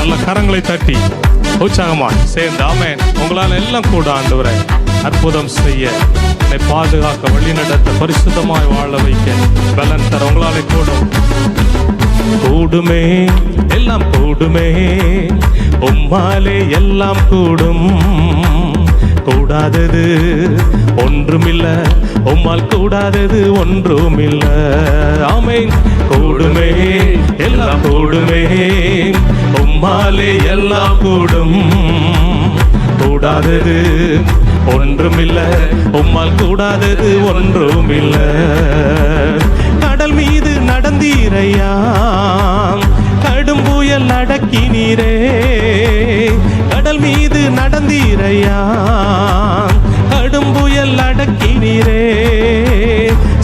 நல்ல கரங்களை தட்டி உற்சாகமாய் சேர்ந்து ஆமென். உங்களால் எல்லாம் கூட ஆண்டவரே அற்புதம் செய்ய, என்னை பாதுகாக்க, வழி நடத்த, பரிசுத்தமாய் வாழ வைக்க பலன் தர உங்களாலே கூடும். கூடுமே எல்லாம் கூடுமே, உம்மாலே எல்லாம் கூடும். கூடாதது ஒன்றுமில்ல, உம்மால் கூடாதது ஒன்றுமில்ல. ஆமென். கூடுமே எல்லாம் கூடுமே, உம்மாலே எல்லாம் கூடும். கூடாதது ஒன்றுமில்ல, உம்மால் கூடாதது ஒன்றுமில்ல. கடல் மீது நடந்தீரையா, கடும் புயல் அடக்கினீரே. கடல் மீது நடந்தீரையா, கடும் புயல் அடக்கினீரே.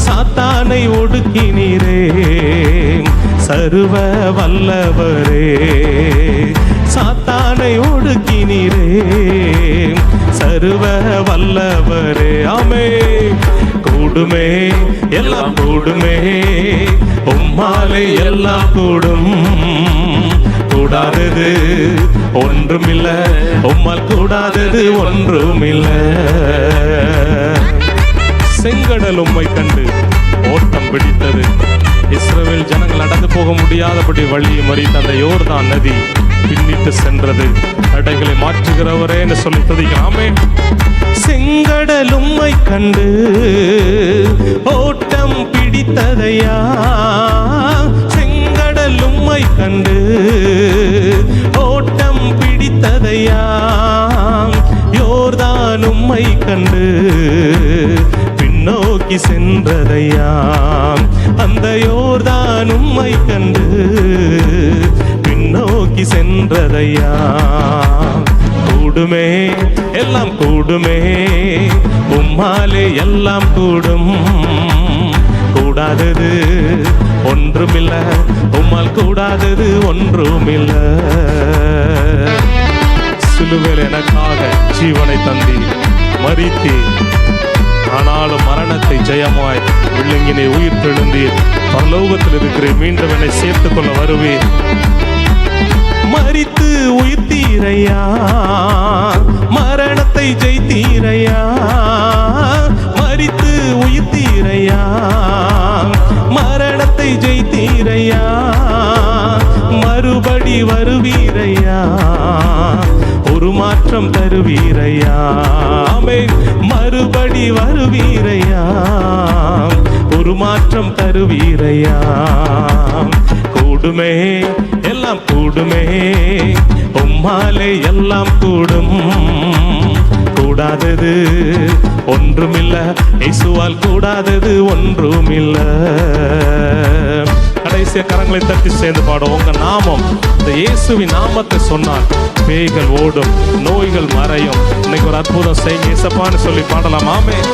சாத்தானை ஒடுக்கினீரே, சர்வ வல்லவரே. சாத்தானை ஒடுக்கினீரே, சர்வ வல்லவரே. ஆமென். கூடுமே எல்லாம் கூடுமே, உம்மாலே எல்லாம் கூடும். கூடாதது ஒன்றுமில்ல, உம்மால் கூடாதது ஒன்றுமில்ல. செங்கடல் உம்மை கண்டு ஓட்டம் பிடித்தது. இஸ்ரவேல் ஜனங்கள் நடந்து போக முடியாதபடி வழியை மறித்த அந்த யோர்தான் நதி பின்னிட்டு சென்றது. தடைகளை மாற்றுகிறவரே என்று சொல்லி துதிக்கலாமே. செங்கடல் உம்மை கண்டு ஓட்டம் பிடித்ததையா, செங்கடல் உம்மை கண்டு ஓட்டம் பிடித்ததையா. யோர்தான் உம்மை கண்டு பின்னோக்கி சென்றதையா. அந்த யோர்தான் உம்மை கண்டு பின்னோக்கி சென்றதையா. கூடுமே எல்லாம் கூடுமே, உம்மாலே எல்லாம் கூடும். கூடாதது ஒன்றுமில்ல, உம்மால் கூடாதது ஒன்றுமில்ல. சிலுவையில் எனக்காக ஜீவனை தந்தி மரித்தி, ஆனாலும் மரணத்தை ஜெயமாய் விழுங்கினை உயிர் தெழுந்தீர். பரலோகத்தில் இருக்கிறேன், மீண்டும் என்னை சேர்த்துக் கொள்ள வருவேன். மரித்து உயிர்த்தீரையா, மரணத்தை ஜெயித்தீரையா. மரித்து உயிர்த்தீரையா, மரணத்தை ஜெயித்தீரையா. மறுபடி வருவீரையா, ஒரு மாற்றம் தருவீரையா. ஆமென். மறுபடி வருவீரையா, ஒரு மாற்றம் தருவீரையா. கூடுமே எல்லாம் கூடுமே, உம்மாலே எல்லாம் கூடும். கூடாதது ஒன்றுமில்ல, இயேசுவால் கூடாதது ஒன்றுமில்ல. கடைசிய கரங்களை தட்டி சேர்ந்து பாடும். உங்க நாமம், இந்த இயேசுவின் நாமத்தை சொன்னால் பேய்கள் ஓடும், நோய்கள் மறையும். இன்னைக்கு ஒரு அற்புதம் செய்யுங்க இயேசப்பான்னு சொல்லி பாடலாம். ஆமென்.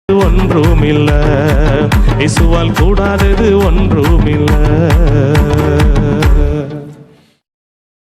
ஒன்றுமில்ல, இயேசுவால் கூடாதது ஒன்றுமில்ல.